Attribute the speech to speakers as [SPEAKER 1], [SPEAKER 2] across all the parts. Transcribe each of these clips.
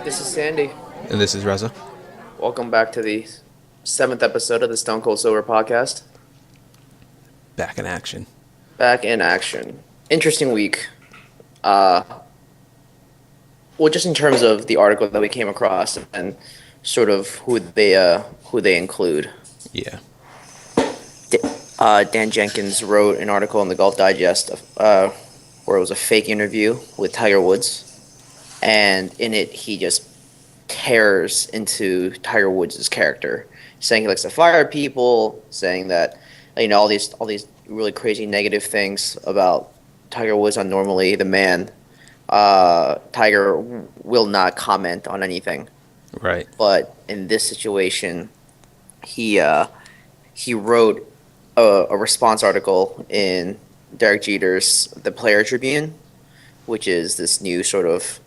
[SPEAKER 1] This is Sandy.
[SPEAKER 2] And this is Reza.
[SPEAKER 1] Welcome back to the 7th episode of the Stone Cold Sober podcast.
[SPEAKER 2] Back in action.
[SPEAKER 1] Back in action. Interesting week. Just in terms of the article that we came across and sort of who they include.
[SPEAKER 2] Yeah.
[SPEAKER 1] Dan Jenkins wrote an article in the Golf Digest where it was a fake interview with Tiger Woods. And in it, he just tears into Tiger Woods' character, saying he likes to fire people, saying that all these really crazy negative things about Tiger Woods on normally the man. Tiger will not comment on anything.
[SPEAKER 2] Right.
[SPEAKER 1] But in this situation, he wrote a response article in Derek Jeter's The Player Tribune, which is this new sort of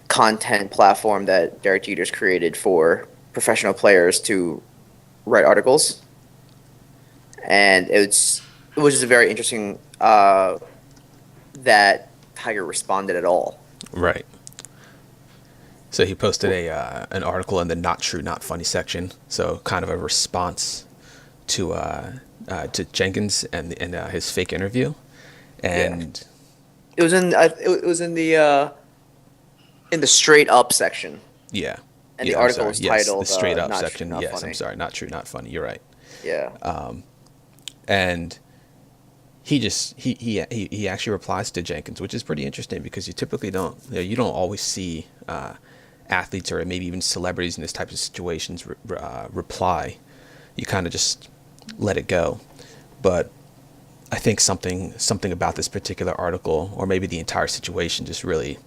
[SPEAKER 1] content platform that Derek Jeter's created for professional players to write articles. And it was just very interesting that Tiger responded at all.
[SPEAKER 2] Right. So he posted an article in the Not True, Not Funny section. So kind of a response to Jenkins and his fake interview, and
[SPEAKER 1] it was in the straight up section.
[SPEAKER 2] Yeah.
[SPEAKER 1] And
[SPEAKER 2] yeah,
[SPEAKER 1] the article
[SPEAKER 2] was
[SPEAKER 1] titled
[SPEAKER 2] the straight up
[SPEAKER 1] Not
[SPEAKER 2] section.
[SPEAKER 1] True, Not
[SPEAKER 2] Yes,
[SPEAKER 1] Funny.
[SPEAKER 2] I'm sorry, Not True, Not Funny. You're right.
[SPEAKER 1] Yeah.
[SPEAKER 2] And he actually replies to Jenkins, which is pretty interesting because you typically don't always see athletes or maybe even celebrities in this type of situations reply. You kind of just let it go. But I think something about this particular article, or maybe the entire situation, just really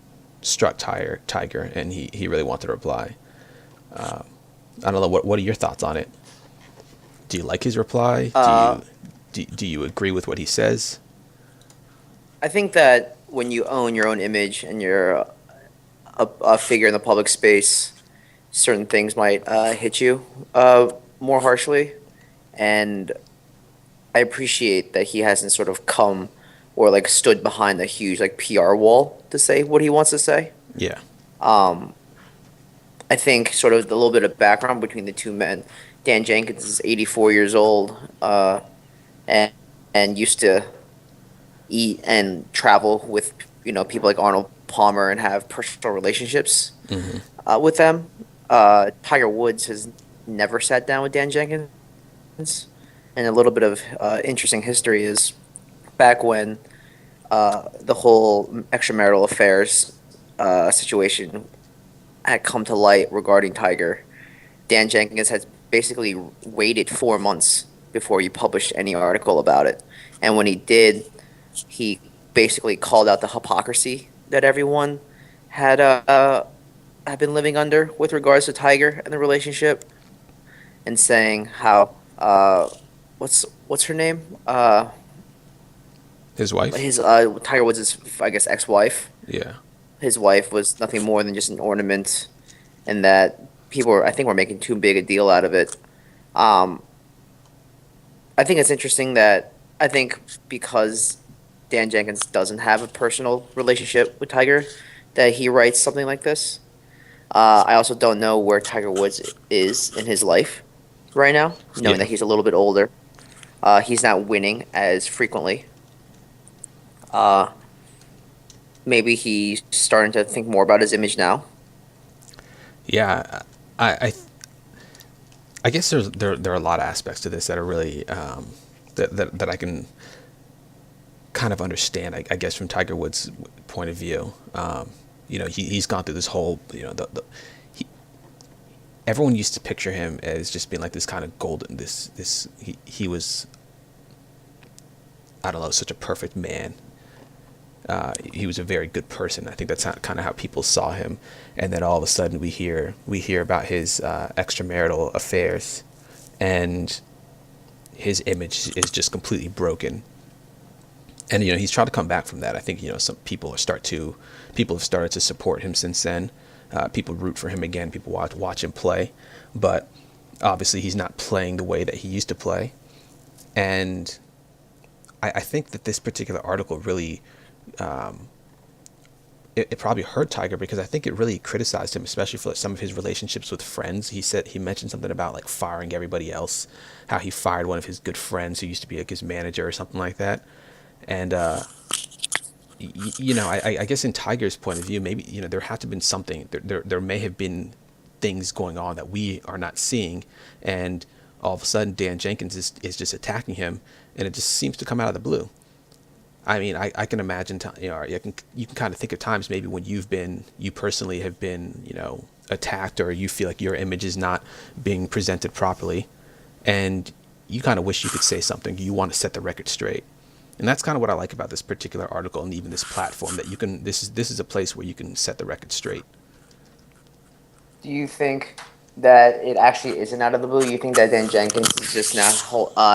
[SPEAKER 2] struck Tiger, and he really wanted to reply. I don't know, what are your thoughts on it? Do you like his reply? Do you agree with what he says?
[SPEAKER 1] I think that when you own your own image and you're a figure in the public space, certain things might hit you more harshly. And I appreciate that he hasn't sort of come or stood behind a huge PR wall to say what he wants to say.
[SPEAKER 2] Yeah.
[SPEAKER 1] I think sort of the little bit of background between the two men. Dan Jenkins is 84 years old and used to eat and travel with people like Arnold Palmer and have personal relationships with them. Tiger Woods has never sat down with Dan Jenkins. And a little bit of interesting history is back when the whole extramarital affairs situation had come to light regarding Tiger, Dan Jenkins has basically waited 4 months before he published any article about it. And when he did, he basically called out the hypocrisy that everyone had been living under with regards to Tiger and the relationship, and saying how what's her name?
[SPEAKER 2] His wife?
[SPEAKER 1] His Tiger Woods' I guess ex-wife.
[SPEAKER 2] Yeah.
[SPEAKER 1] His wife was nothing more than just an ornament, and that people I think were making too big a deal out of it. I think it's interesting that I think because Dan Jenkins doesn't have a personal relationship with Tiger, that he writes something like this. I also don't know where Tiger Woods is in his life right now, knowing that he's a little bit older. He's not winning as frequently. Maybe he's starting to think more about his image now.
[SPEAKER 2] Yeah, I guess there are a lot of aspects to this that are really that I can kind of understand. I guess from Tiger Woods' point of view, he's gone through this whole everyone used to picture him as just being like this kind of golden he was, I don't know, such a perfect man. He was a very good person. I think that's kind of how people saw him. And then all of a sudden we hear about his extramarital affairs, and his image is just completely broken. And he's trying to come back from that. I think some people have started to support him since then. People root for him again. People watch him play, but obviously he's not playing the way that he used to play. And I think that this particular article really it probably hurt Tiger because I think it really criticized him, especially for some of his relationships with friends. He mentioned something about like firing everybody else, how he fired one of his good friends who used to be like his manager or something like that. And I guess in Tiger's point of view, maybe there had to have been something. There may have been things going on that we are not seeing, and all of a sudden Dan Jenkins is just attacking him, and it just seems to come out of the blue. I mean, I can imagine, you can kind of think of times maybe when you personally have been, attacked, or you feel like your image is not being presented properly, and you kind of wish you could say something. You want to set the record straight. And that's kind of what I like about this particular article and even this platform, that this is a place where you can set the record straight.
[SPEAKER 1] Do you think that it actually isn't out of the blue? You think that Dan Jenkins is just now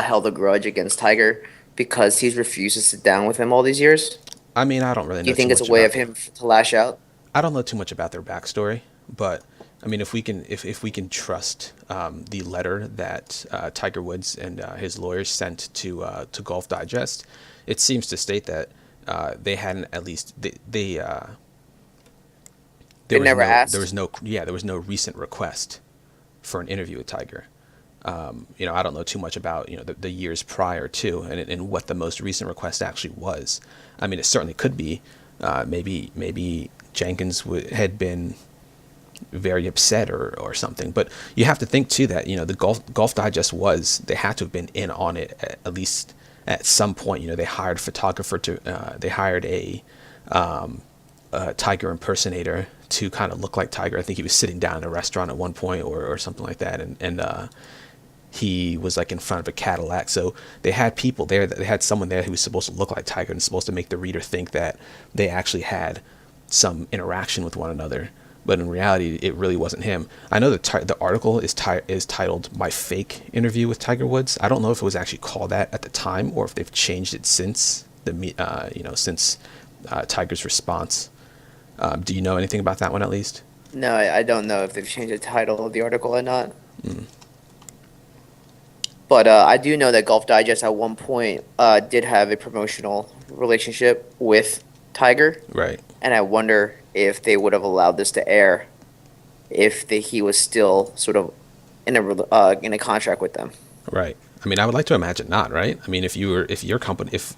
[SPEAKER 1] held a grudge against Tiger because he's refused to sit down with him all these years?
[SPEAKER 2] I mean, I don't really
[SPEAKER 1] Do you
[SPEAKER 2] know too
[SPEAKER 1] think it's a
[SPEAKER 2] much
[SPEAKER 1] way
[SPEAKER 2] about
[SPEAKER 1] of him to lash out?
[SPEAKER 2] I don't know too much about their backstory, but I mean, if we can trust the letter that Tiger Woods and his lawyers sent to Golf Digest, it seems to state that they hadn't, at least
[SPEAKER 1] They never
[SPEAKER 2] there was
[SPEAKER 1] asked.
[SPEAKER 2] no yeah, there was no recent request for an interview with Tiger. I don't know too much about the years prior to, and what the most recent request actually was. I mean, it certainly could be maybe Jenkins had been very upset or something. But you have to think too that the Golf Digest they had to have been in on it at least at some point. They hired a photographer they hired a Tiger impersonator to kind of look like Tiger. I think he was sitting down in a restaurant at one point or something like that, and he was like in front of a Cadillac. So they had people there. They had someone there who was supposed to look like Tiger and supposed to make the reader think that they actually had some interaction with one another. But in reality, it really wasn't him. I know the article is titled "My Fake Interview with Tiger Woods." I don't know if it was actually called that at the time or if they've changed it since since Tiger's response. Do you know anything about that one at least?
[SPEAKER 1] No, I don't know if they've changed the title of the article or not.
[SPEAKER 2] Mm,
[SPEAKER 1] But I do know that Golf Digest at one point did have a promotional relationship with Tiger,
[SPEAKER 2] right,
[SPEAKER 1] and I wonder if they would have allowed this to air if he was still sort of in a contract with them.
[SPEAKER 2] right. I mean, I would like to imagine not, right? I mean, if your company, if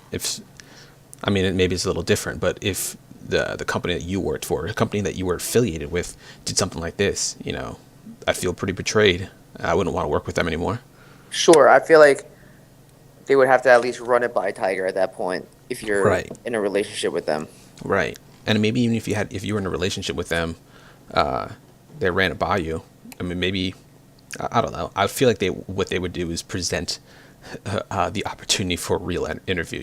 [SPEAKER 2] I mean, maybe it's a little different, but if the company that you worked for, a company that you were affiliated with, did something like this, I'd feel pretty betrayed. I wouldn't want to work with them anymore.
[SPEAKER 1] Sure, I feel like they would have to at least run it by Tiger at that point if you're
[SPEAKER 2] Right,
[SPEAKER 1] in a relationship with them.
[SPEAKER 2] right. And maybe even if you were in a relationship with them, uh, they ran it by you. I mean, maybe I don't know. I feel like what they would do is present the opportunity for a real interview.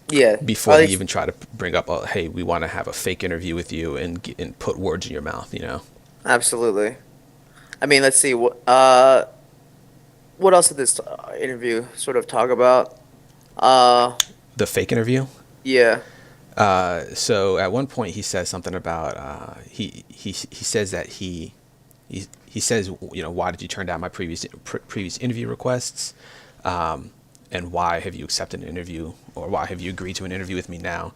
[SPEAKER 1] Yeah, or
[SPEAKER 2] Before
[SPEAKER 1] at
[SPEAKER 2] they
[SPEAKER 1] least
[SPEAKER 2] even try to bring up, oh, hey, we want to have a fake interview with you and put words in your mouth.
[SPEAKER 1] absolutely. I mean, let's see what else did this interview sort of talk about? Uh,
[SPEAKER 2] The fake interview.
[SPEAKER 1] yeah,
[SPEAKER 2] So at one point he says something about he says that he says, why did you turn down my previous interview requests, and why have you accepted an interview, or why have you agreed to an interview with me now?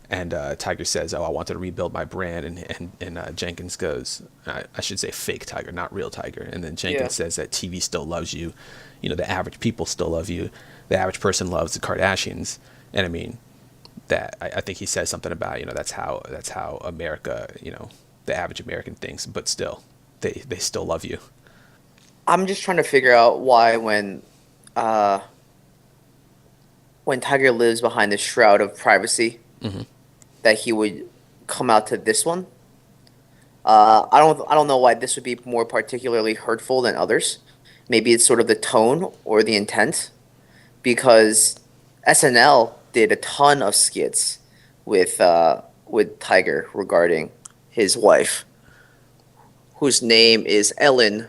[SPEAKER 2] And Tiger says, oh, I wanted to rebuild my brand, and Jenkins goes, I should say fake Tiger, not real Tiger. And then
[SPEAKER 1] yeah.
[SPEAKER 2] Jenkins says that TV still loves you, the average people still love you, the average person loves the Kardashians. And I mean, that I think he says something about that's how America, the average American thinks, but still they still love you.
[SPEAKER 1] I'm just trying to figure out why uh, when Tiger lives behind this shroud of privacy,
[SPEAKER 2] Hmm.
[SPEAKER 1] that he would come out to this one. I don't know why this would be more particularly hurtful than others. Maybe it's sort of the tone or the intent, because SNL did a ton of skits with Tiger regarding his wife, whose name is Ellen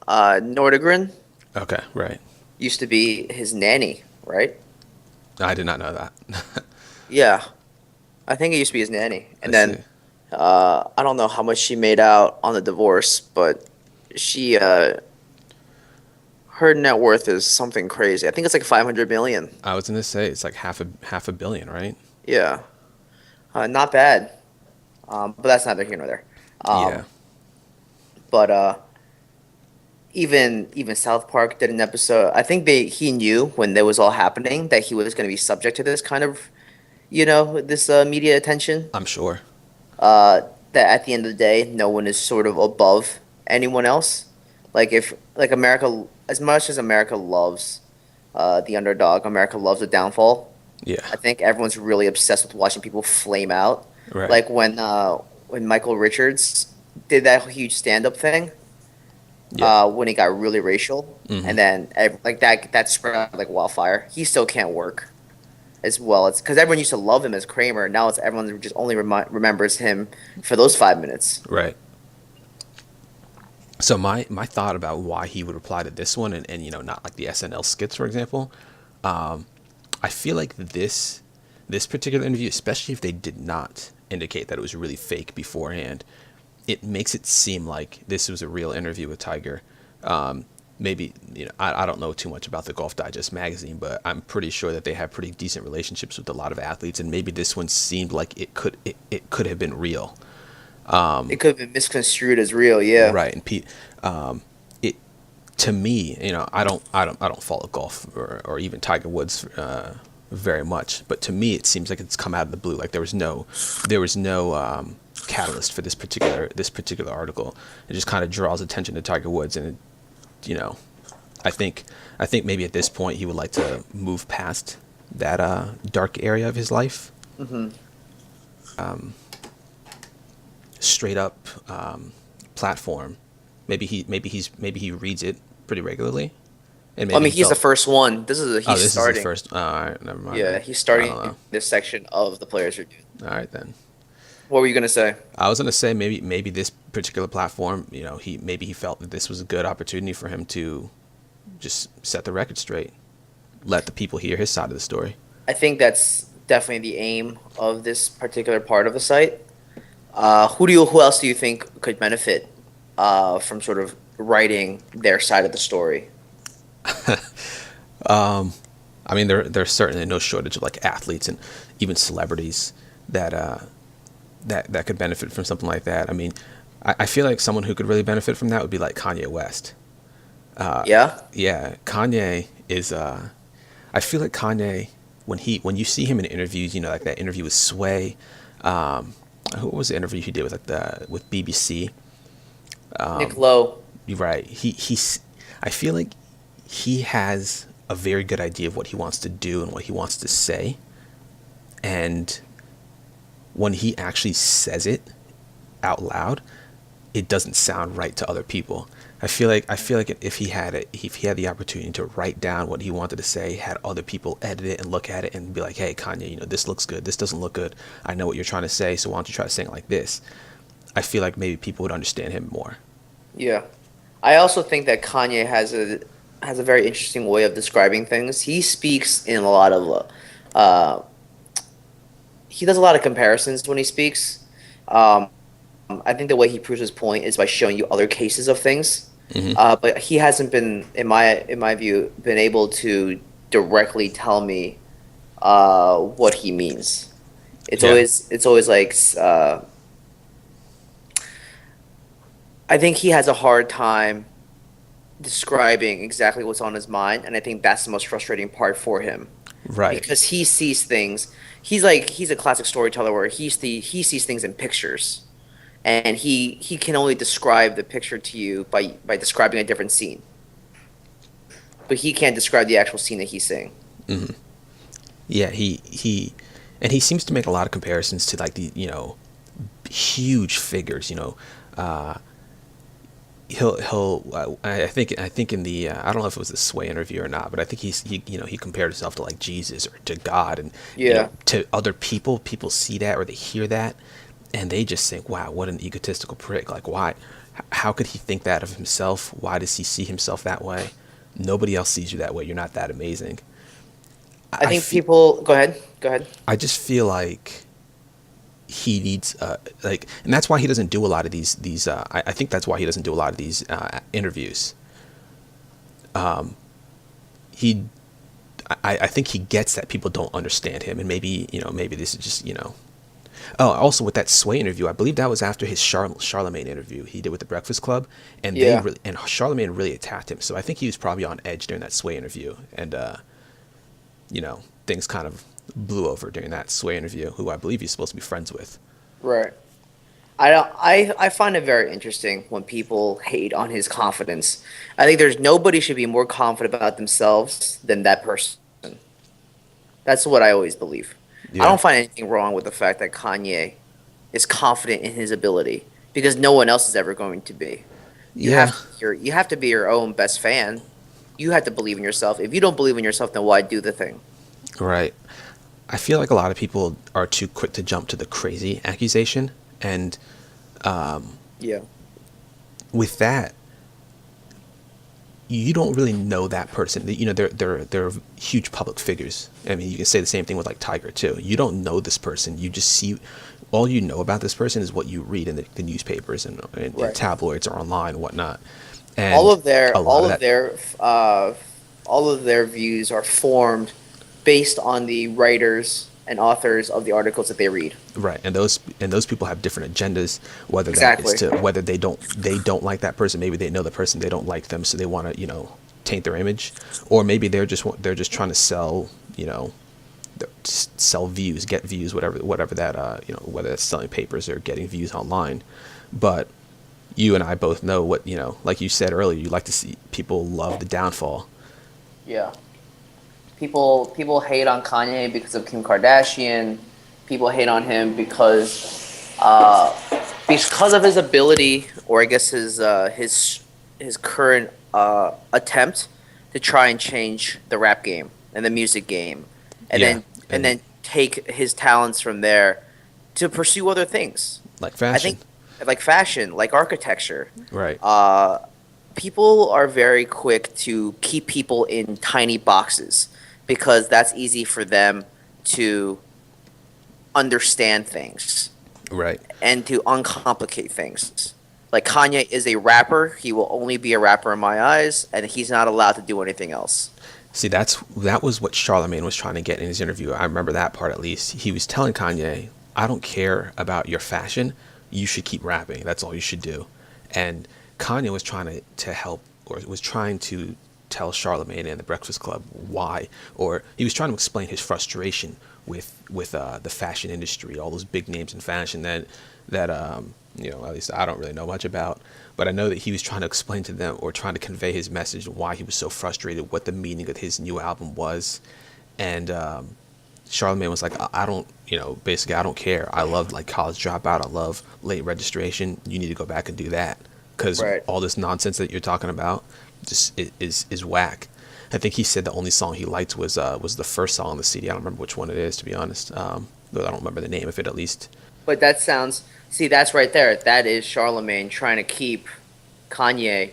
[SPEAKER 1] Nordegren.
[SPEAKER 2] Okay, right.
[SPEAKER 1] Used to be his nanny, right?
[SPEAKER 2] I did not know that.
[SPEAKER 1] Yeah, I think it used to be his nanny.
[SPEAKER 2] I
[SPEAKER 1] And
[SPEAKER 2] see.
[SPEAKER 1] then I don't know how much she made out on the divorce, but she Her net worth is something crazy. I think it's like 500 million.
[SPEAKER 2] I was gonna say it's like half a billion, right?
[SPEAKER 1] Yeah, not bad. But that's neither here nor there.
[SPEAKER 2] Yeah.
[SPEAKER 1] Um, but even South Park did an episode. I think he knew when that was all happening that he was going to be subject to this kind of this media attention.
[SPEAKER 2] I'm sure.
[SPEAKER 1] Uh, that at the end of the day, no one is sort of above anyone else. Like if like America, as much as America loves the underdog, America loves the downfall.
[SPEAKER 2] Yeah.
[SPEAKER 1] I think everyone's really obsessed with watching people flame out.
[SPEAKER 2] Right.
[SPEAKER 1] Like when Michael Richards did that huge stand up thing,
[SPEAKER 2] Yeah.
[SPEAKER 1] when he got really racial,
[SPEAKER 2] Hmm.
[SPEAKER 1] and then like that spread out like wildfire. He still can't work as well. It's because everyone used to love him as Kramer. Now it's everyone just only remembers him for those 5 minutes.
[SPEAKER 2] Right. So my thought about why he would reply to this one and not like the SNL skits, for example, I feel like this particular interview, especially if they did not indicate that it was really fake beforehand, it makes it seem like this was a real interview with Tiger. Maybe I don't know too much about the Golf Digest magazine, but I'm pretty sure that they have pretty decent relationships with a lot of athletes, and maybe this one seemed like it could have been real.
[SPEAKER 1] It could have been misconstrued as real. Yeah,
[SPEAKER 2] Right. And Pete, it to me, I don't follow golf or even Tiger Woods very much, but to me, it seems like it's come out of the blue. Like there was no catalyst for this particular article. It just kind of draws attention to Tiger Woods, and you know, I think maybe at this point he would like to move past that dark area of his life.
[SPEAKER 1] hmm
[SPEAKER 2] Straight up platform. Maybe he reads it pretty regularly, and
[SPEAKER 1] I
[SPEAKER 2] maybe
[SPEAKER 1] mean,
[SPEAKER 2] he
[SPEAKER 1] he's the
[SPEAKER 2] felt,
[SPEAKER 1] first one.
[SPEAKER 2] oh,
[SPEAKER 1] He's
[SPEAKER 2] this is the
[SPEAKER 1] starting.
[SPEAKER 2] first. All right, never mind
[SPEAKER 1] Yeah,
[SPEAKER 2] then.
[SPEAKER 1] he's
[SPEAKER 2] I don't
[SPEAKER 1] starting
[SPEAKER 2] know.
[SPEAKER 1] this section of the players review.
[SPEAKER 2] All right then.
[SPEAKER 1] What were you gonna say?
[SPEAKER 2] I was gonna say maybe this particular platform, he felt that this was a good opportunity for him to just set the record straight, let the people hear his side of the story.
[SPEAKER 1] I think that's definitely the aim of this particular part of the site. Who else do you think could benefit from sort of writing their side of the story?
[SPEAKER 2] I mean, there's certainly no shortage of like athletes and even celebrities that that could benefit from something like that. I mean, I feel like someone who could really benefit from that would be like Kanye West.
[SPEAKER 1] Yeah,
[SPEAKER 2] Yeah, Kanye is. I feel like Kanye, when you see him in interviews, like that interview with Sway. Who was the interview he did with BBC?
[SPEAKER 1] Nick Lowe.
[SPEAKER 2] You're right. He's. I feel like he has a very good idea of what he wants to do and what he wants to say, and when he actually says it out loud, it doesn't sound right to other people. I feel like if he had the opportunity to write down what he wanted to say, had other people edit it and look at it and be like, hey Kanye, this looks good, this doesn't look good. I know what you're trying to say, so why don't you try saying it like this? I feel like maybe people would understand him more.
[SPEAKER 1] Yeah, I also think that Kanye has a very interesting way of describing things. He speaks in a lot of uh, he does a lot of comparisons when he speaks. Um, I think the way he proves his point is by showing you other cases of things.
[SPEAKER 2] Hmm.
[SPEAKER 1] But he hasn't been, in my view, been able to directly tell me what he means.
[SPEAKER 2] Yeah.
[SPEAKER 1] It's always like I think he has a hard time describing exactly what's on his mind, and I think that's the most frustrating part for him
[SPEAKER 2] Right.
[SPEAKER 1] because he sees things. He's a classic storyteller where he sees things in pictures, and he can only describe the picture to you by describing a different scene, but he can't describe the actual scene that he's seeing.
[SPEAKER 2] Yeah. And he seems to make a lot of comparisons to like the huge figures. Uh, I think in the I don't know if it was the Sway interview or not, but I think he compared himself to like Jesus or to God, and
[SPEAKER 1] Yeah,
[SPEAKER 2] to other people see that or they hear that, and they just think, wow, what an egotistical prick. Like, why? How could he think that of himself? Why does he see himself that way? Nobody else sees you that way. You're not that amazing.
[SPEAKER 1] I
[SPEAKER 2] I
[SPEAKER 1] think
[SPEAKER 2] feel,
[SPEAKER 1] people. Go ahead. Go ahead.
[SPEAKER 2] I just feel like he needs like, and that's why he doesn't do a lot of these I think that's why he doesn't do a lot of these interviews. he I think he gets that people don't understand him, and maybe maybe this is just Oh, also with that Sway interview, I believe that was after his Charlemagne interview he did with the Breakfast Club, and
[SPEAKER 1] Yeah.
[SPEAKER 2] Charlemagne really attacked him. So I think he was probably on edge during that Sway interview, and things kind of blew over during that Sway interview, who I believe he's supposed to be friends with.
[SPEAKER 1] Right. I find it very interesting when people hate on his confidence. I think there's nobody should be more confident about themselves than that person. That's what I always believe. I
[SPEAKER 2] Yeah,
[SPEAKER 1] don't find anything wrong with the fact that Kanye is confident in his ability because no one else is ever going to be.
[SPEAKER 2] yeah,
[SPEAKER 1] You have to be your own best fan. You have to believe in yourself. If you don't believe in yourself, then why do the thing?
[SPEAKER 2] right. I feel like a lot of people are too quick to jump to the crazy accusation, and
[SPEAKER 1] Yeah.
[SPEAKER 2] with that, you don't really know that person. They're huge public figures. I mean, you can say the same thing with like Tiger too. You don't know this person. You just see all you know about this person is what you read in the newspapers and
[SPEAKER 1] Right.
[SPEAKER 2] tabloids or online and whatnot.
[SPEAKER 1] All
[SPEAKER 2] And
[SPEAKER 1] of their
[SPEAKER 2] a lot
[SPEAKER 1] all
[SPEAKER 2] of
[SPEAKER 1] of
[SPEAKER 2] that,
[SPEAKER 1] their uh, all of their views are formed based on the writers and authors of the articles that they read.
[SPEAKER 2] right? And those people have different agendas. Whether that is
[SPEAKER 1] Exactly.
[SPEAKER 2] to whether they don't like that person. Maybe they know the person, they don't like them, so they want to taint their image, or maybe they're just trying to sell sell views, get views, whatever that whether it's selling papers or getting views online. But you and I both know what like you said earlier, you like to see people love the downfall.
[SPEAKER 1] Yeah. People hate on Kanye because of Kim Kardashian. People hate on him because of his ability, or I guess his current attempt to try and change the rap game and the music game, and
[SPEAKER 2] Yeah,
[SPEAKER 1] then
[SPEAKER 2] and
[SPEAKER 1] take his talents from there to pursue other things.
[SPEAKER 2] like
[SPEAKER 1] I
[SPEAKER 2] fashion,
[SPEAKER 1] think like fashion, like architecture.
[SPEAKER 2] right,
[SPEAKER 1] Uh, People are very quick to keep people in tiny boxes because that's easy for them to understand things
[SPEAKER 2] right.
[SPEAKER 1] and to uncomplicate things. Like Kanye is a rapper, he will only be a rapper in my eyes, and he's not allowed to do anything else.
[SPEAKER 2] See, that was what Charlemagne was trying to get in his interview. I remember that part at least. He was telling Kanye, "I don't care about your fashion. You should keep rapping. That's all you should do." And Kanye was trying to help, or was trying to tell Charlemagne and the Breakfast Club why, or he was trying to explain his frustration with the fashion industry, all those big names in fashion that at least I don't really know much about, but I know that he was trying to explain to them or trying to convey his message, why he was so frustrated, what the meaning of his new album was, and Charlemagne was like, I don't, basically I don't care. I love like College Dropout. I love Late Registration. You need to go back and do that because
[SPEAKER 1] Right.
[SPEAKER 2] all this nonsense that you're talking about just is whack. I think he said the only song he liked was the first song on the CD. I don't remember which one it is, to be honest. But I don't remember the name of it at least.
[SPEAKER 1] But that sounds, see, that's right there. That is Charlemagne trying to keep Kanye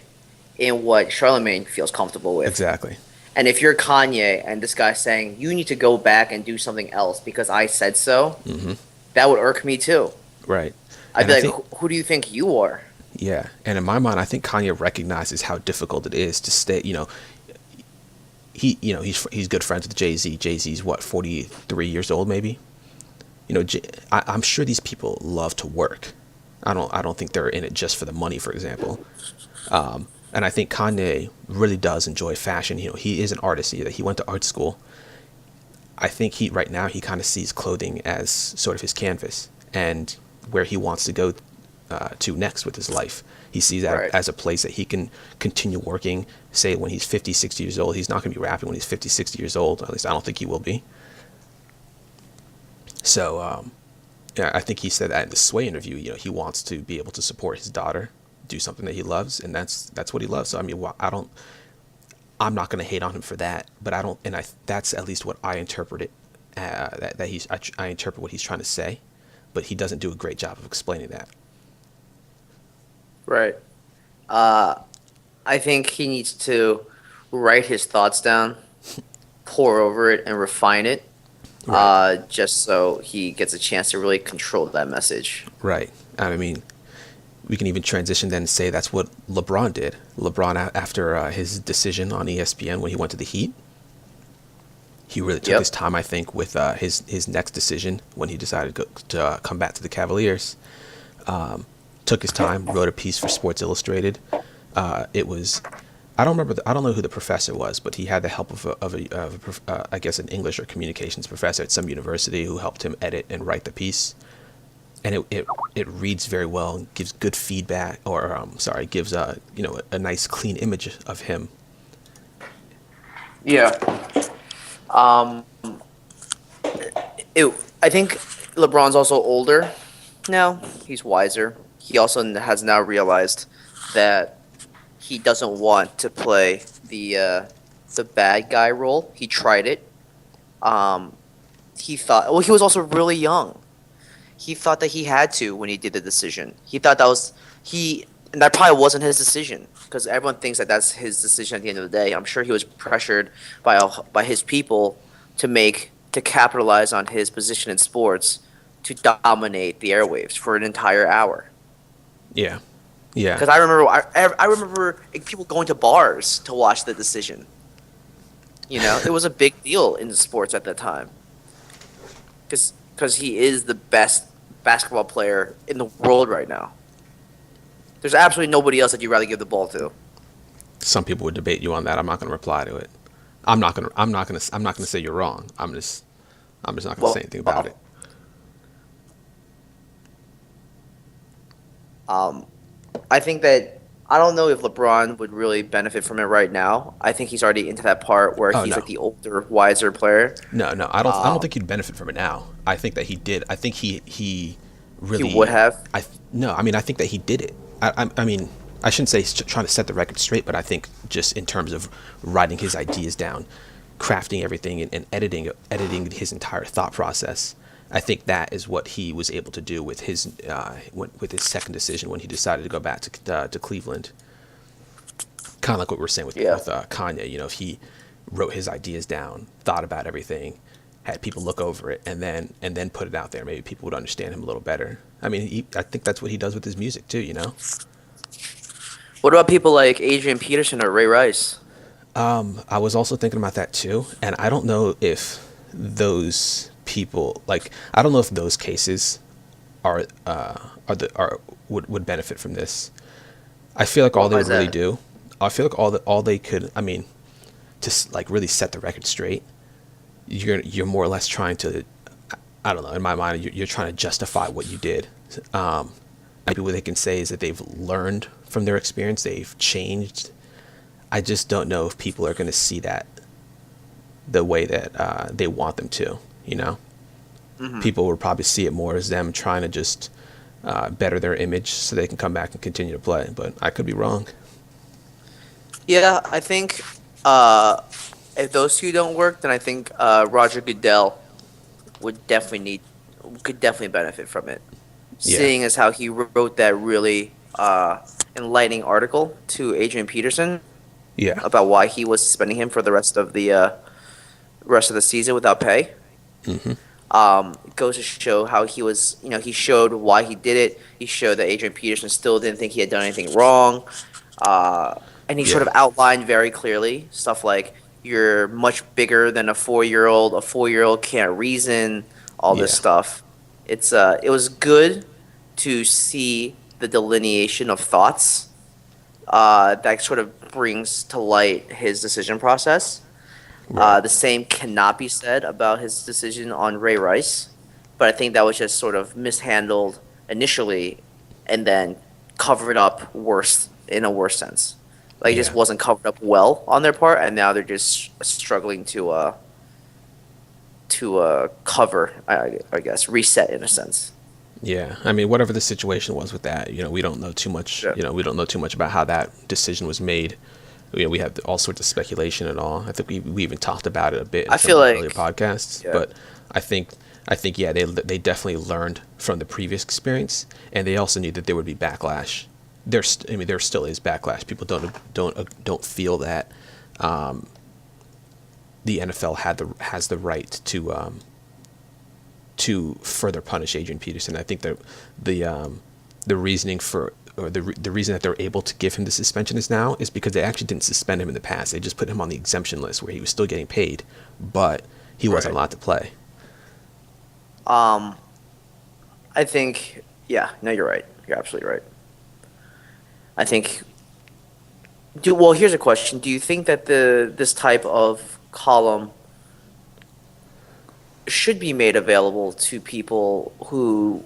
[SPEAKER 1] in what Charlemagne feels comfortable with.
[SPEAKER 2] Exactly.
[SPEAKER 1] And if you're Kanye and this guy's saying you need to go back and do something else because I said so,
[SPEAKER 2] Hmm.
[SPEAKER 1] that would irk me too.
[SPEAKER 2] Right.
[SPEAKER 1] I'd
[SPEAKER 2] And
[SPEAKER 1] be
[SPEAKER 2] I
[SPEAKER 1] like,
[SPEAKER 2] think,
[SPEAKER 1] who do you think you are?
[SPEAKER 2] yeah. And in my mind, I think Kanye recognizes how difficult it is to stay. He's good friends with Jay-Z. Jay-Z's what, 43 years old maybe. I'm sure these people love to work. I don't think they're in it just for the money, for example. And I think Kanye really does enjoy fashion. He is an artist. He went to art school. I think right now he kind of sees clothing as sort of his canvas and where he wants to go to next with his life. He sees that
[SPEAKER 1] Right.
[SPEAKER 2] as a place that he can continue working. Say when he's 50, 60 years old, he's not going to be rapping when he's 50, 60 years old. At least I don't think he will be. So yeah, I think he said that in the Sway interview. He wants to be able to support his daughter, do something that he loves, and that's what he loves. So I mean, I'm not going to hate on him for that, but I don't, and that's at least what I interpret it. I interpret what he's trying to say, but he doesn't do a great job of explaining that.
[SPEAKER 1] Right. Uh, I think he needs to write his thoughts down, pour over it, and refine it,
[SPEAKER 2] Right.
[SPEAKER 1] just so he gets a chance to really control that message.
[SPEAKER 2] Right. I mean, we can even transition then and say that's what LeBron did. LeBron, after his decision on ESPN when he went to the Heat, he really took his
[SPEAKER 1] Yep.
[SPEAKER 2] time, I think, with his next decision when he decided to come back to the Cavaliers. Took his time, wrote a piece for Sports Illustrated. It was, I don't remember, I don't know who the professor was, but he had the help of I guess, an English or communications professor at some university who helped him edit and write the piece. And it reads very well and gives good feedback, or gives a nice clean image of him.
[SPEAKER 1] Yeah. Um, I think LeBron's also older now. He's wiser. He also has now realized that he doesn't want to play the bad guy role. He tried it. Um, he thought. Well, he was also really young. He thought that he had to when he did the decision. He thought that was he, and that probably wasn't his decision because everyone thinks that that's his decision at the end of the day. I'm sure he was pressured by his people to capitalize on his position in sports to dominate the airwaves for an entire hour.
[SPEAKER 2] Yeah, yeah,
[SPEAKER 1] Because I remember people going to bars to watch the decision. It was a big deal in sports at that time. Because he is the best basketball player in the world right now. There's absolutely nobody else that you'd rather give the ball to.
[SPEAKER 2] some people would debate you on that. I'm not going to reply to it. I'm not gonna say you're wrong. I'm just not gonna say
[SPEAKER 1] Well,
[SPEAKER 2] anything about it.
[SPEAKER 1] um, I think that I don't know if LeBron would really benefit from it right now. I think he's already into that part where
[SPEAKER 2] Oh
[SPEAKER 1] he's
[SPEAKER 2] no,
[SPEAKER 1] like the older, wiser player.
[SPEAKER 2] no. I don't
[SPEAKER 1] Um,
[SPEAKER 2] think he'd benefit from it now. I think that he did. I think he
[SPEAKER 1] he would
[SPEAKER 2] really.
[SPEAKER 1] have.
[SPEAKER 2] No. I mean, I think that he did it. I mean, I shouldn't say he's trying to set the record straight, but I think just in terms of writing his ideas down, crafting everything, and editing his entire thought process. I think that is what he was able to do with with his second decision when he decided to go back to Cleveland. Kind of like what we were saying with
[SPEAKER 1] Yeah.
[SPEAKER 2] Kanye. If he wrote his ideas down, thought about everything, had people look over it, and then put it out there, maybe people would understand him a little better. I mean, I think that's what he does with his music too.
[SPEAKER 1] What about people like Adrian Peterson or Ray Rice?
[SPEAKER 2] I was also thinking about that too, and I don't know if those people, like, I don't know if those cases are would benefit from this. I feel like all they
[SPEAKER 1] Why
[SPEAKER 2] would
[SPEAKER 1] is
[SPEAKER 2] really
[SPEAKER 1] that?
[SPEAKER 2] do, I feel like all they could, I mean, like really set the record straight. You're more or less trying to, I don't know, in my mind, you're trying to justify what you did. Maybe what they can say is that they've learned from their experience, they've changed. I just don't know if people are going to see that the way that they want them to.
[SPEAKER 1] Hmm.
[SPEAKER 2] People would probably see it more as them trying to just better their image so they can come back and continue to play. But I could be wrong.
[SPEAKER 1] Yeah, I think if those two don't work, then I think Roger Goodell would definitely need could definitely benefit from it.
[SPEAKER 2] Yeah,
[SPEAKER 1] Seeing as how he wrote that really enlightening article to Adrian Peterson
[SPEAKER 2] yeah,
[SPEAKER 1] about why he was suspending him for the rest of the season without pay.
[SPEAKER 2] hmm,
[SPEAKER 1] It goes to show how he was, he showed why he did it. He showed that Adrian Peterson still didn't think he had done anything wrong. And he sort
[SPEAKER 2] yeah,
[SPEAKER 1] of outlined very clearly stuff like you're much bigger than a 4 year old. A 4 year old can't reason. All this
[SPEAKER 2] yeah,
[SPEAKER 1] stuff. It was good to see the delineation of thoughts that sort of brings to light his decision process.
[SPEAKER 2] right,
[SPEAKER 1] The same cannot be said about his decision on Ray Rice, but I think that was just sort of mishandled initially, and then covered up worse in a worse sense. Like it just
[SPEAKER 2] yeah,
[SPEAKER 1] wasn't covered up well on their part, and now they're just struggling to cover, I guess, reset in a sense.
[SPEAKER 2] yeah. I mean, whatever the situation was with that, we don't know too much.
[SPEAKER 1] Yeah.
[SPEAKER 2] We don't know too much about how that decision was made. We have all sorts of speculation and all. I think we even talked about it a bit in
[SPEAKER 1] I
[SPEAKER 2] some
[SPEAKER 1] feel
[SPEAKER 2] of the earlier
[SPEAKER 1] like,
[SPEAKER 2] podcasts.
[SPEAKER 1] yeah,
[SPEAKER 2] But I think yeah, they definitely learned from the previous experience, and they also knew that there would be backlash. I mean, there still is backlash. People don't feel that the NFL has the right to further punish Adrian Peterson. I think the reasoning or the reason that they're able to give him the suspension is now is because they actually didn't suspend him in the past. They just put him on the exemption list where he was still getting paid, but he wasn't
[SPEAKER 1] Right.
[SPEAKER 2] allowed to play.
[SPEAKER 1] Um, I think, yeah, no, you're right. You're absolutely right. I think, well, here's a question. Do you think that this type of column should be made available to people who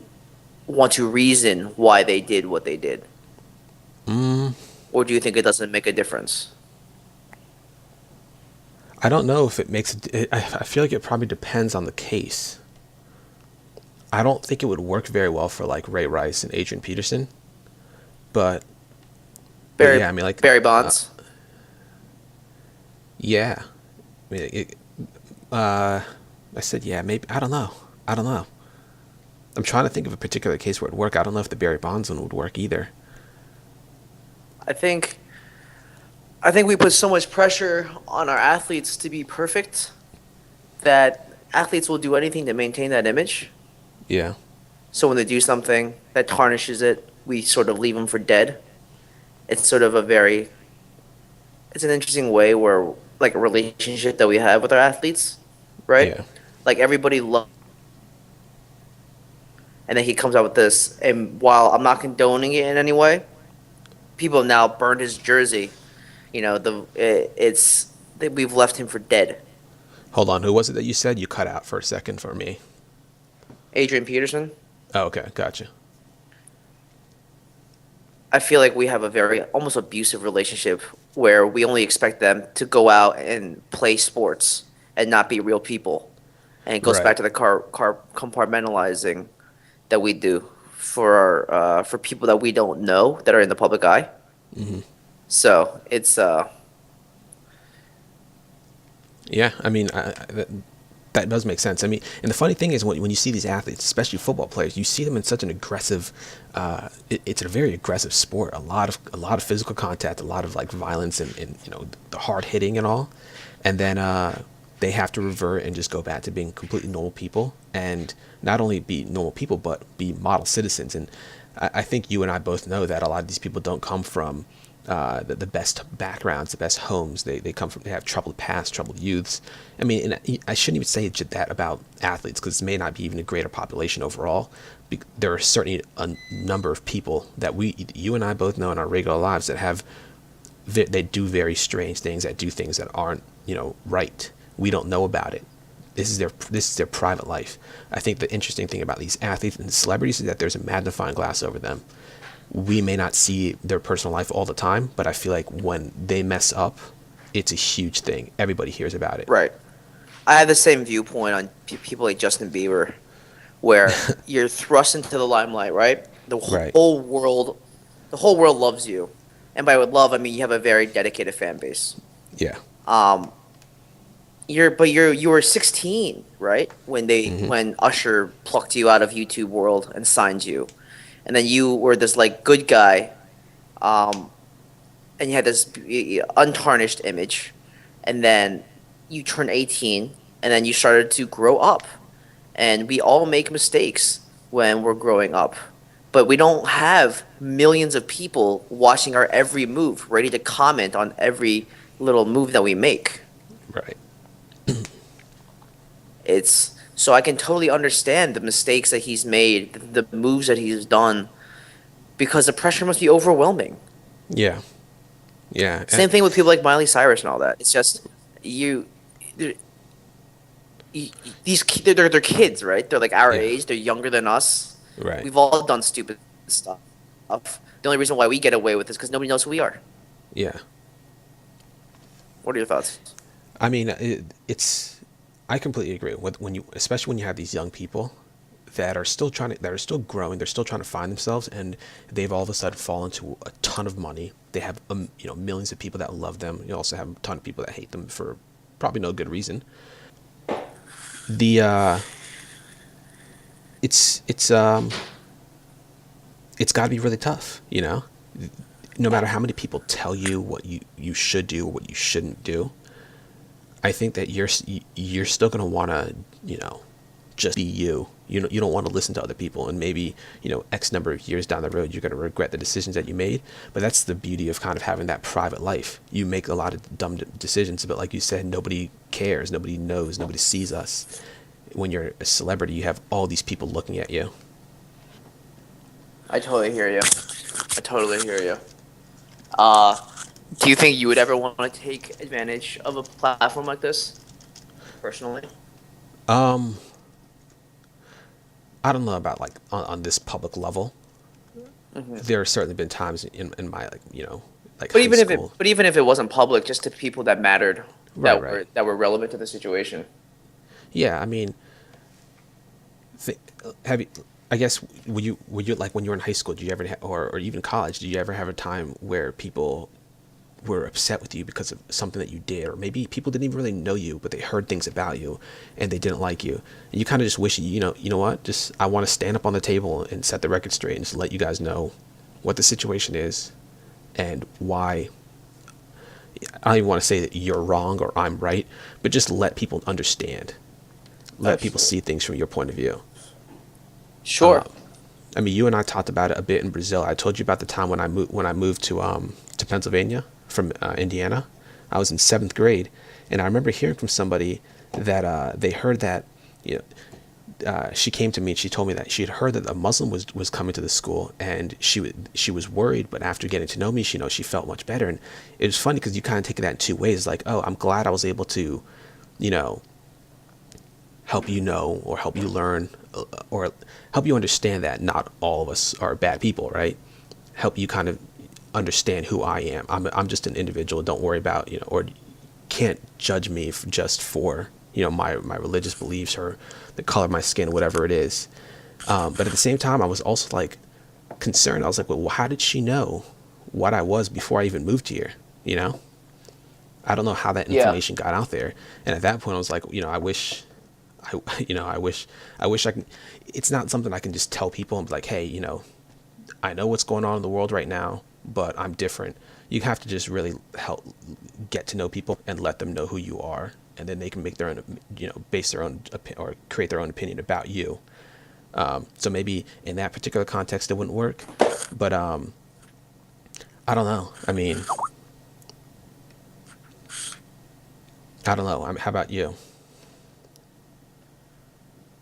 [SPEAKER 1] want to reason why they did what they did?
[SPEAKER 2] Mm,
[SPEAKER 1] Or do you think it doesn't make a difference?
[SPEAKER 2] I don't know if it makes. I feel like it probably depends on the case. I don't think it would work very well for like Ray Rice and Adrian Peterson, but
[SPEAKER 1] Barry
[SPEAKER 2] yeah, I mean like
[SPEAKER 1] Barry
[SPEAKER 2] uh,
[SPEAKER 1] Bonds?
[SPEAKER 2] yeah, I mean uh, I said yeah, maybe I don't know. I don't know. I'm trying to think of a particular case where it would work. I don't know if the Barry Bonds one would work either.
[SPEAKER 1] I think I think we put so much pressure on our athletes to be perfect that athletes will do anything to maintain that image.
[SPEAKER 2] Yeah,
[SPEAKER 1] So when they do something that tarnishes it, we sort of leave them for dead. It's sort of a very it's an interesting way where like a relationship that we have with our athletes, right?
[SPEAKER 2] yeah.
[SPEAKER 1] Like everybody loves, and then he comes out with this, and while I'm not condoning it in any way, people have now burned his jersey. It's we've left him for dead.
[SPEAKER 2] Hold on, who was it that you said you cut out for a second for me?
[SPEAKER 1] Adrian Peterson.
[SPEAKER 2] Oh, okay, gotcha.
[SPEAKER 1] I feel like we have a very almost abusive relationship where we only expect them to go out and play sports and not be real people. And it goes back
[SPEAKER 2] Right.
[SPEAKER 1] to the car compartmentalizing that we do for people that we don't know that are in the public eye.
[SPEAKER 2] Hmm.
[SPEAKER 1] So it's
[SPEAKER 2] Yeah, I mean, that does make sense. I mean, and the funny thing is when you see these athletes, especially football players, you see them in such an aggressive. It's a very aggressive sport. A lot of physical contact, a lot of like violence and the hard hitting and all, and then they have to revert and just go back to being completely normal people, and not only be normal people but be model citizens. And I think you and I both know that a lot of these people don't come from the best backgrounds, the best homes. They come from, they have troubled past, troubled youths. I mean, and I shouldn't even say that about athletes because it may not be even a greater population overall. There are certainly a number of people that you and I both know in our regular lives that have, they do very strange things, that do things that aren't, right. We don't know about it. This is their private life. I think the interesting thing about these athletes and celebrities is that there's a magnifying glass over them. We may not see their personal life all the time, but I feel like when they mess up, it's a huge thing. Everybody hears about it.
[SPEAKER 1] right. I have the same viewpoint on people like Justin Bieber, where you're thrust into the limelight, right?
[SPEAKER 2] Right.
[SPEAKER 1] The whole world loves you, and by love, I mean you have a very dedicated fan base.
[SPEAKER 2] Yeah.
[SPEAKER 1] Um, you were 16, right?
[SPEAKER 2] Hmm.
[SPEAKER 1] When Usher plucked you out of YouTube world and signed you, and then you were this like good guy, um, and you had this untarnished image, and then you turned 18, and then you started to grow up, and we all make mistakes when we're growing up, but we don't have millions of people watching our every move, ready to comment on every little move that we make.
[SPEAKER 2] Right.
[SPEAKER 1] It's so I can totally understand the mistakes that he's made, the moves that he's done, because the pressure must be overwhelming.
[SPEAKER 2] Yeah. Yeah.
[SPEAKER 1] Same thing with people like Miley Cyrus and all that. It's just you, they're- they're kids, right? They're like our
[SPEAKER 2] Yeah.
[SPEAKER 1] age. They're younger than us.
[SPEAKER 2] Right.
[SPEAKER 1] We've all done stupid stuff. The only reason why we get away with this is because nobody knows who we are.
[SPEAKER 2] Yeah.
[SPEAKER 1] What are your thoughts?
[SPEAKER 2] I mean, it's. I completely agree with when you, especially when you have these young people that are still growing, they're still trying to find themselves, and they've all of a sudden fallen to a ton of money. They have millions of people that love them. You also have a ton of people that hate them for probably no good reason. The it's got to be really tough, no matter how many people tell you what you should do or what you shouldn't do. I think that you're still gonna want to just be you. You don't want to listen to other people, and maybe X number of years down the road you're going to regret the decisions that you made. But that's the beauty of kind of having that private life. You make a lot of dumb decisions, but like you said, nobody cares, nobody knows, nobody sees us. When you're a celebrity, you have all these people looking at you.
[SPEAKER 1] I totally hear you. I totally hear you. Uh, do you think you would ever want to take advantage of a platform like this, personally?
[SPEAKER 2] Um, I don't know about like on this public level.
[SPEAKER 1] Hmm.
[SPEAKER 2] There have certainly been times in my like like high school.
[SPEAKER 1] But even if it wasn't public, just to people that mattered,
[SPEAKER 2] Right, right.
[SPEAKER 1] that were relevant to the situation.
[SPEAKER 2] Yeah, I mean, th- have you? I guess were you like when you were in high school? Did you ever or even college? Did you ever have a time where people were upset with you because of something that you did, or maybe people didn't even really know you, but they heard things about you and they didn't like you, and you kind of just wish you know what? Just I want to stand up on the table and set the record straight and just let you guys know what the situation is and why. I don't even want to say that you're wrong or I'm right, but just let people understand, let people
[SPEAKER 1] Absolutely.
[SPEAKER 2] see things from your point of view.
[SPEAKER 1] Sure.
[SPEAKER 2] I mean, you and I talked about it a bit in Brazil. I told you about the time when I moved to Pennsylvania from Indiana. I was in seventh grade, and I remember hearing from somebody that they heard that you she came to me and she told me that she had heard that a Muslim was coming to the school, and she was worried. But after getting to know me, she felt much better. And it was funny because you kind of take that in two ways. Like, oh, I'm glad I was able to, you know, help you know or help you learn or help you understand that not all of us are bad people, right? Help you kind of understand who I am. I'm just an individual. Don't worry about or can't judge me just for my religious beliefs or the color of my skin, whatever it is. But at the same time, I was also like concerned. I was like, well, how did she know what I was before I even moved here? You know, I don't know how that
[SPEAKER 1] Yeah.
[SPEAKER 2] information got out there. And at that point, I was like, I wish I wish I can. It's not something I can just tell people and be like, hey, I know what's going on in the world right now, but I'm different. You have to just really help get to know people and let them know who you are, and then they can make their own, base their own or create their own opinion about you. So maybe in that particular context it wouldn't work, but I don't know. I mean, I don't know. How about you?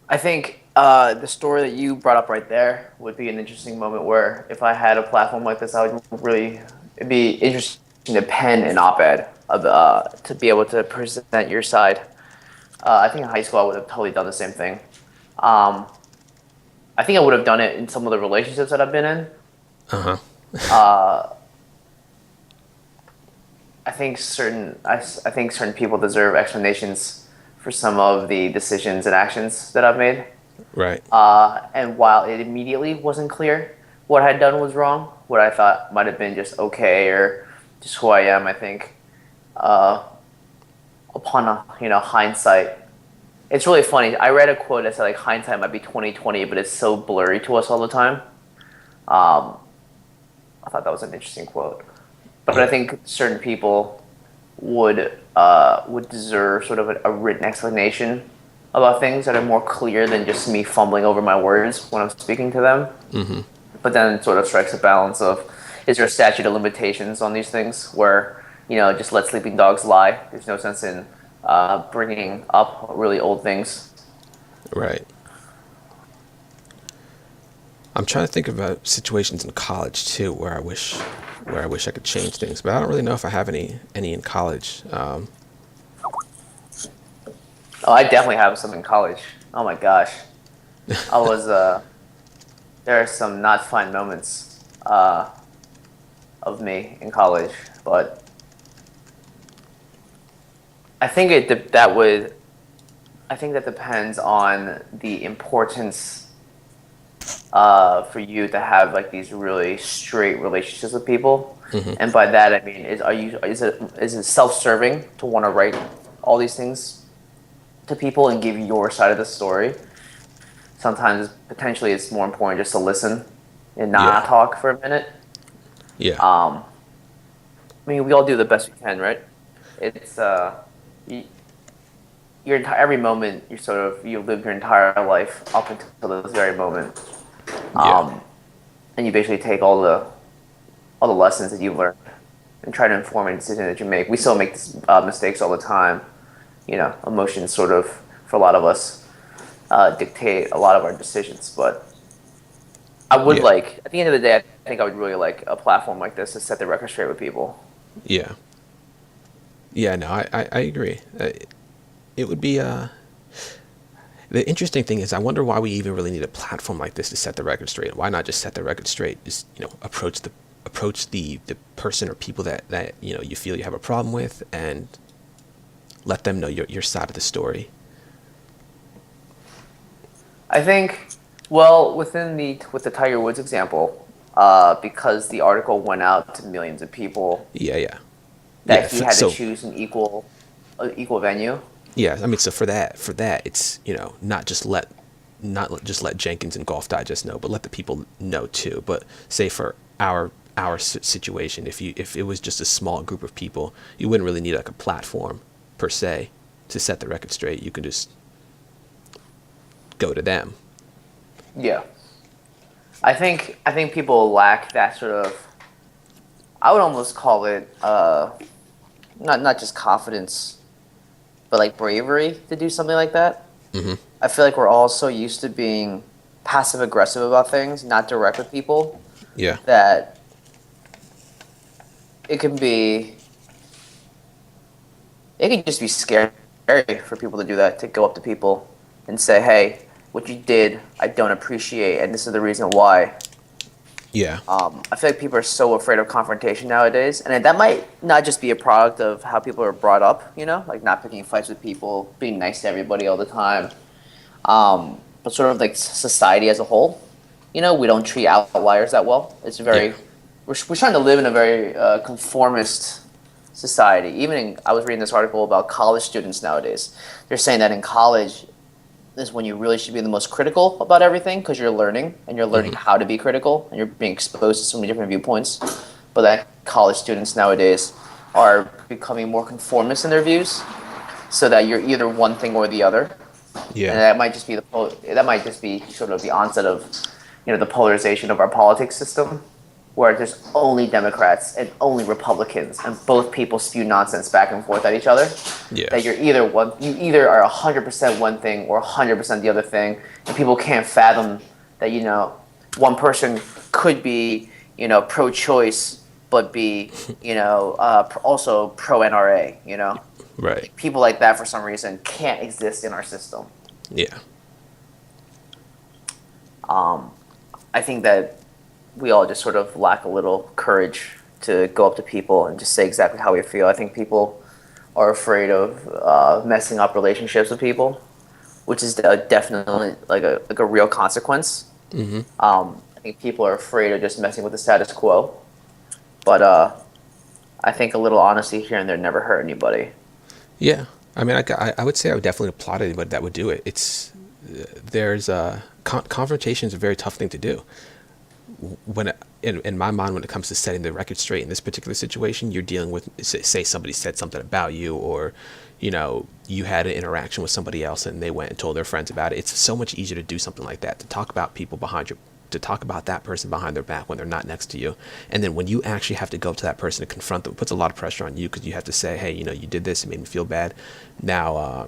[SPEAKER 1] I think the story that you brought up right there would be an interesting moment where if I had a platform like this, I would really, it'd be interesting to pen an op-ed of, to be able to present your side. I think in high school I would have totally done the same thing. Um, I think I would have done it in some of the relationships that I've been in.
[SPEAKER 2] Uh huh.
[SPEAKER 1] Uh, I think certain people deserve explanations for some of the decisions and actions that I've made.
[SPEAKER 2] Right.
[SPEAKER 1] And while it immediately wasn't clear what I had done was wrong, what I thought might have been just okay or just who I am, I think uh, upon hindsight, it's really funny. I read a quote that said like hindsight might be 2020, but it's so blurry to us all the time. Um, I thought that was an interesting quote. But I
[SPEAKER 2] Yeah.
[SPEAKER 1] think certain people would deserve sort of a written explanation about things that are more clear than just me fumbling over my words when I'm speaking to them.
[SPEAKER 2] Mm-hmm.
[SPEAKER 1] But then it sort of strikes a balance of is there a statute of limitations on these things where just let sleeping dogs lie. There's no sense in bringing up really old things.
[SPEAKER 2] Right. I'm trying to think about situations in college too where I wish I could change things, but I don't really know if I have any in college.
[SPEAKER 1] Oh, I definitely have some in college. Oh my gosh, I was there are some not fun moments of me in college, but I think it that would I think that depends on the importance for you to have like these really straight relationships with people.
[SPEAKER 2] Hmm.
[SPEAKER 1] And by that I mean is it self-serving to want to write all these things to people and give your side of the story? Sometimes potentially it's more important just to listen and
[SPEAKER 2] Yeah.
[SPEAKER 1] not talk for a minute.
[SPEAKER 2] Yeah.
[SPEAKER 1] Um, I mean, we all do the best we can, right? It's you, every moment you live your entire life up until this very moment,
[SPEAKER 2] Yeah.
[SPEAKER 1] and you basically take all the lessons that you've learned and try to inform any decision that you make. We still make mistakes all the time. Emotions sort of, for a lot of us, dictate a lot of our decisions. But I would
[SPEAKER 2] Yeah.
[SPEAKER 1] like, at the end of the day, I think I would really like a platform like this to set the record straight with people.
[SPEAKER 2] Yeah. Yeah. No, I agree. It would be the interesting thing is I wonder why we even really need a platform like this to set the record straight. Why not just set the record straight? Just approach the person or people that you feel you have a problem with and let them know your side of the story.
[SPEAKER 1] I think, well, with the Tiger Woods example, because the article went out to millions of people,
[SPEAKER 2] Yeah, yeah, yeah.
[SPEAKER 1] that he had to
[SPEAKER 2] So
[SPEAKER 1] choose an equal venue.
[SPEAKER 2] yeah, I mean, so for that, it's not just let Jenkins and Golf Digest know, but let the people know too. But say for our situation, if it was just a small group of people, you wouldn't really need like a platform per se to set the record straight. You can just go to them.
[SPEAKER 1] Yeah, I think people lack that sort of. I would almost call it not just confidence, but like bravery to do something like that.
[SPEAKER 2] Hmm.
[SPEAKER 1] I feel like we're all so used to being passive aggressive about things, not direct with people,
[SPEAKER 2] Yeah.
[SPEAKER 1] that it can be it can just be scary for people to do that, to go up to people and say, "Hey, what you did, I don't appreciate, and this is the reason why."
[SPEAKER 2] Yeah.
[SPEAKER 1] I feel like people are so afraid of confrontation nowadays, and that might not just be a product of how people are brought up, like not picking fights with people, being nice to everybody all the time, but sort of like society as a whole. We don't treat outliers that well.
[SPEAKER 2] Yeah.
[SPEAKER 1] We're trying to live in a very conformist society. I was reading this article about college students nowadays. They're saying that in college is when you really should be the most critical about everything, because you're learning and you're learning
[SPEAKER 2] Hmm.
[SPEAKER 1] how to be critical and you're being exposed to so many different viewpoints. But that college students nowadays are becoming more conformist in their views, so that you're either one thing or the other, and
[SPEAKER 2] Yeah.
[SPEAKER 1] that might just be sort of the onset of the polarization of our politics system, where there's only Democrats and only Republicans, and both people spew nonsense back and forth at each other.
[SPEAKER 2] Yeah.
[SPEAKER 1] That you either are 100% one thing or 100% the other thing, and people can't fathom that one person could be pro-choice but be also pro-NRA.
[SPEAKER 2] Right.
[SPEAKER 1] People like that for some reason can't exist in our system.
[SPEAKER 2] Yeah.
[SPEAKER 1] I think that we all just sort of lack a little courage to go up to people and just say exactly how we feel. I think people are afraid of messing up relationships with people, which is definitely like a real consequence.
[SPEAKER 2] Hmm.
[SPEAKER 1] I think people are afraid of just messing with the status quo, but I think a little honesty here and there never hurt anybody.
[SPEAKER 2] Yeah. I mean, I would say I would definitely applaud anybody that would do it. There's confrontation is a very tough thing to do. In my mind, when it comes to setting the record straight in this particular situation, you're dealing with, say somebody said something about you, or you had an interaction with somebody else and they went and told their friends about it. It's so much easier to do something like that, to talk about people to talk about that person behind their back when they're not next to you. And then when you actually have to go up to that person to confront them, it puts a lot of pressure on you, because you have to say, hey, you did this, it made me feel bad. Now,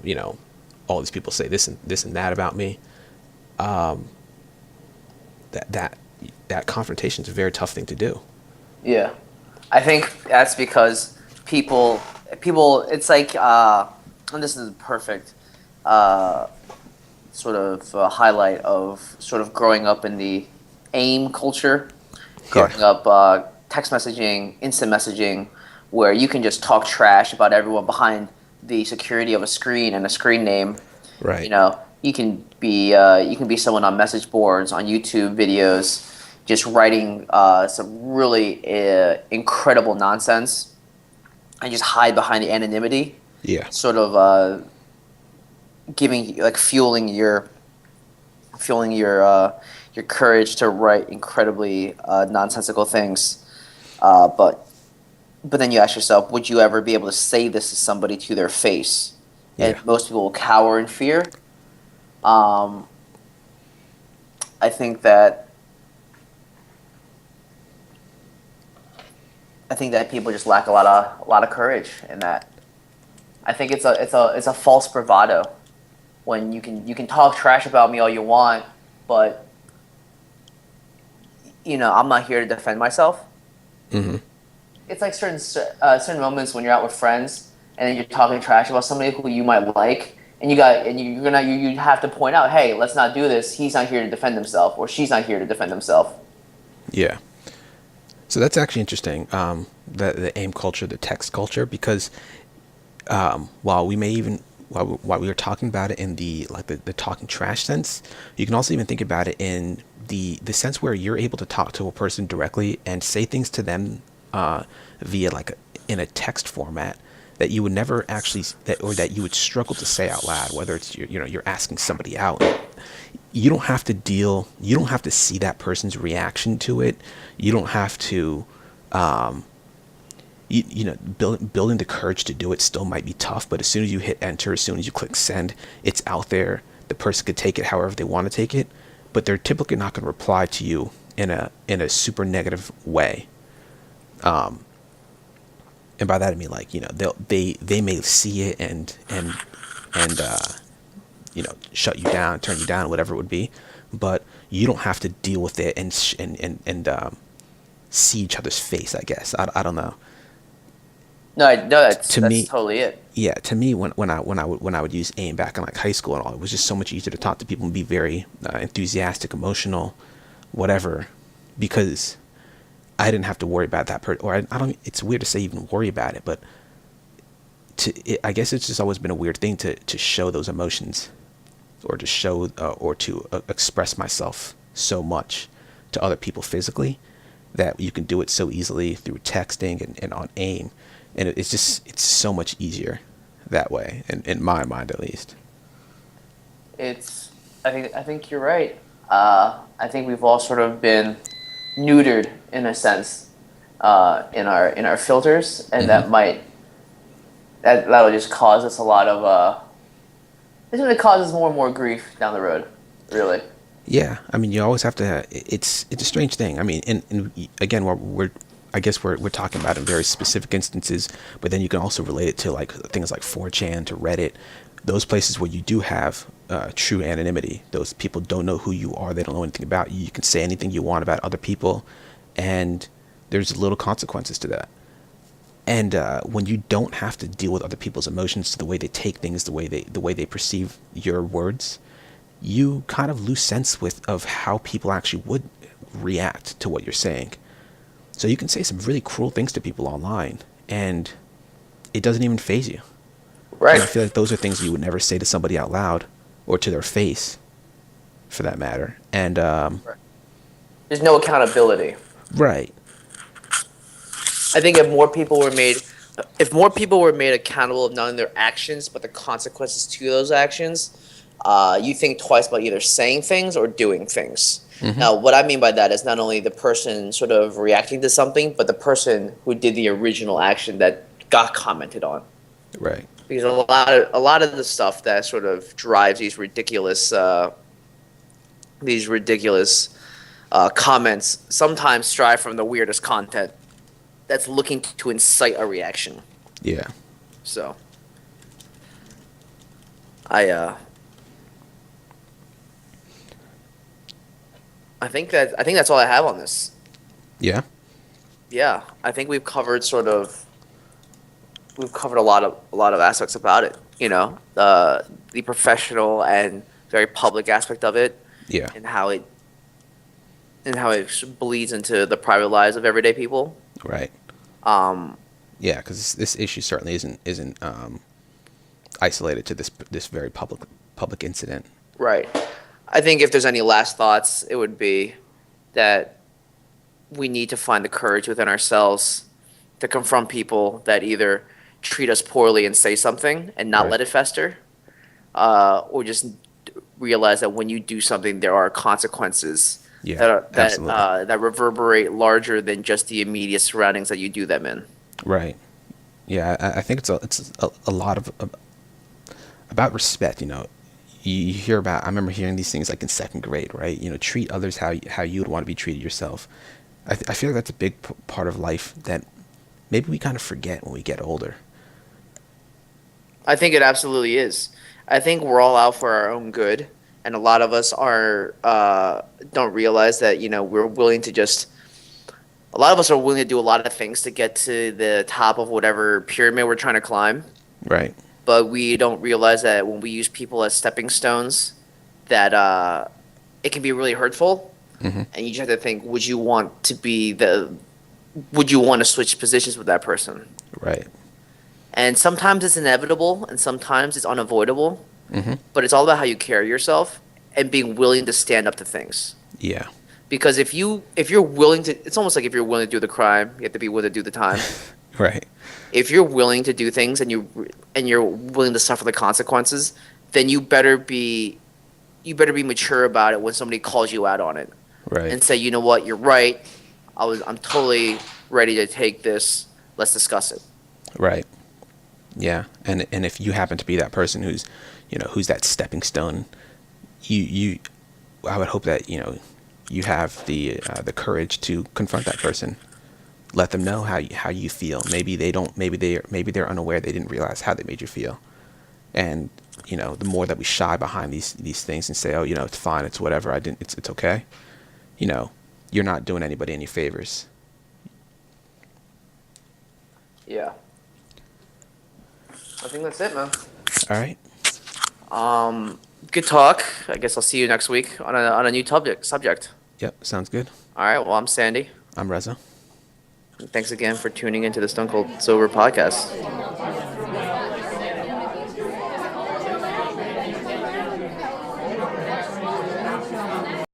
[SPEAKER 2] all these people say this and that about me. That confrontation is a very tough thing to do.
[SPEAKER 1] Yeah, I think that's because it's like, and this is a perfect sort of highlight of sort of growing up in the AIM culture,
[SPEAKER 2] Yeah.
[SPEAKER 1] growing up text messaging, instant messaging, where you can just talk trash about everyone behind the security of a screen and a screen name.
[SPEAKER 2] Right.
[SPEAKER 1] You can be someone on message boards, on YouTube videos, just writing some really incredible nonsense, and just hide behind the anonymity,
[SPEAKER 2] Yeah.
[SPEAKER 1] sort of giving like fueling your courage to write incredibly nonsensical things. But then you ask yourself, would you ever be able to say this to somebody to their face? and
[SPEAKER 2] Yeah.
[SPEAKER 1] most people will cower in fear. Um, I think that I think that people just lack a lot of courage in that. I think it's a false bravado when you can talk trash about me all you want, but I'm not here to defend myself.
[SPEAKER 2] Hmm.
[SPEAKER 1] It's like certain moments when you're out with friends and then you're talking trash about somebody who you might like, and you're gonna you have to point out, hey, let's not do this. He's not here to defend himself, or she's not here to defend himself.
[SPEAKER 2] Yeah. So that's actually interesting. The aim culture, the text culture, because while we may even while we were talking about it in the talking trash sense, you can also even think about it in the sense where you're able to talk to a person directly and say things to them via in a text format that you would never actually that you would struggle to say out loud, whether it's you're asking somebody out. You don't have to see that person's reaction to it. You don't have to building the courage to do it still might be tough, but as soon as you hit enter, as soon as you click send, it's out there. The person could take it however they want to take it, but they're typically not going to reply to you in a super negative way. And by that I mean, like, they may see it and shut you down, turn you down, whatever it would be, but you don't have to deal with it and see each other's face. I guess I don't know.
[SPEAKER 1] No, no, that's
[SPEAKER 2] To
[SPEAKER 1] that's
[SPEAKER 2] me,
[SPEAKER 1] totally it.
[SPEAKER 2] yeah, to me, when I would use AIM back in like high school and all, it was just so much easier to talk to people and be very enthusiastic, emotional, whatever, because I didn't have to worry about that person. Or I don't. It's weird to say even worry about it, but I guess it's just always been a weird thing to show those emotions, or to show or to express myself so much to other people physically, that you can do it so easily through texting and on AIM, and it's so much easier that way, in my mind at least.
[SPEAKER 1] It's I think you're right. I think we've all sort of been neutered in a sense in our filters, and
[SPEAKER 2] Hmm.
[SPEAKER 1] that'll just cause us a lot of it's going to cause us more and more grief down the road. Really,
[SPEAKER 2] Yeah, I mean, you always have to. It's a strange thing. I mean, and again, we're I guess we're talking about in very specific instances, but then you can also relate it to like things like 4chan, to Reddit, those places where you do have true anonymity. Those people don't know who you are. They don't know anything about you. You can say anything you want about other people, and there's little consequences to that. And when you don't have to deal with other people's emotions, to the way they take things, the way they perceive your words, you kind of lose sense of how people actually would react to what you're saying. So you can say some really cruel things to people online, and it doesn't even phase you. And
[SPEAKER 1] right?
[SPEAKER 2] I feel like those are things you would never say to somebody out loud, or to their face, for that matter. And
[SPEAKER 1] There's no accountability.
[SPEAKER 2] right,
[SPEAKER 1] I think if more people were made accountable of not only their actions but the consequences to those actions, you think twice about either saying things or doing things.
[SPEAKER 2] hmm,
[SPEAKER 1] Now, what I mean by that is not only the person sort of reacting to something, but the person who did the original action that got commented on.
[SPEAKER 2] right,
[SPEAKER 1] Because a lot of the stuff that sort of drives these ridiculous comments sometimes strive from the weirdest content that's looking to incite a reaction.
[SPEAKER 2] yeah,
[SPEAKER 1] So I I think that's all I have on this.
[SPEAKER 2] yeah,
[SPEAKER 1] Yeah, I think we've covered a lot of aspects about it. The professional and very public aspect of it,
[SPEAKER 2] yeah,
[SPEAKER 1] and how it bleeds into the private lives of everyday people.
[SPEAKER 2] right,
[SPEAKER 1] Um,
[SPEAKER 2] yeah. Because this issue certainly isn't isolated to this very public incident.
[SPEAKER 1] right. I think if there's any last thoughts, it would be that we need to find the courage within ourselves to confront people that either treat us poorly and say something and not
[SPEAKER 2] Right.
[SPEAKER 1] let it fester, or just realize that when you do something, there are consequences
[SPEAKER 2] Yeah, absolutely.
[SPEAKER 1] that reverberate larger than just the immediate surroundings that you do them in.
[SPEAKER 2] Right. Yeah, I think it's a lot of about respect, you hear about. I remember hearing these things like in second grade, right? Treat others how you would want to be treated yourself. I feel like that's a big part of life that maybe we kind of forget when we get older.
[SPEAKER 1] I think it absolutely is. I think we're all out for our own good, and a lot of us are don't realize that we're willing to just. A lot of us are willing to do a lot of things to get to the top of whatever pyramid we're trying to climb,
[SPEAKER 2] Right.
[SPEAKER 1] but we don't realize that when we use people as stepping stones, that it can be really hurtful.
[SPEAKER 2] Hmm.
[SPEAKER 1] And you just have to think: Would you want to switch positions with that person?
[SPEAKER 2] Right.
[SPEAKER 1] And sometimes it's inevitable, and sometimes it's unavoidable.
[SPEAKER 2] Hmm.
[SPEAKER 1] But it's all about how you carry yourself and being willing to stand up to things.
[SPEAKER 2] Yeah.
[SPEAKER 1] Because if you're willing to, it's almost like if you're willing to do the crime, you have to be willing to do the time.
[SPEAKER 2] Right.
[SPEAKER 1] If you're willing to do things and you're willing to suffer the consequences, then you better be mature about it when somebody calls you out on it
[SPEAKER 2] Right.
[SPEAKER 1] and say, you know what, you're right. I'm totally ready to take this. Let's discuss it.
[SPEAKER 2] Right. Yeah. And if you happen to be that person who's that stepping stone, you I would hope that you have the courage to confront that person. Let them know how you feel. Maybe they don't. Maybe they're unaware. They didn't realize how they made you feel. And the more that we shy behind these things and say, oh, it's fine, it's whatever. I didn't. It's okay. You're not doing anybody any favors.
[SPEAKER 1] Yeah. I think that's it, man.
[SPEAKER 2] All right.
[SPEAKER 1] Good talk. I guess I'll see you next week on a new subject.
[SPEAKER 2] Yep. Sounds good.
[SPEAKER 1] All right. Well, I'm Sandy.
[SPEAKER 2] I'm Reza.
[SPEAKER 1] Thanks again for tuning into the Stone Cold Sober podcast.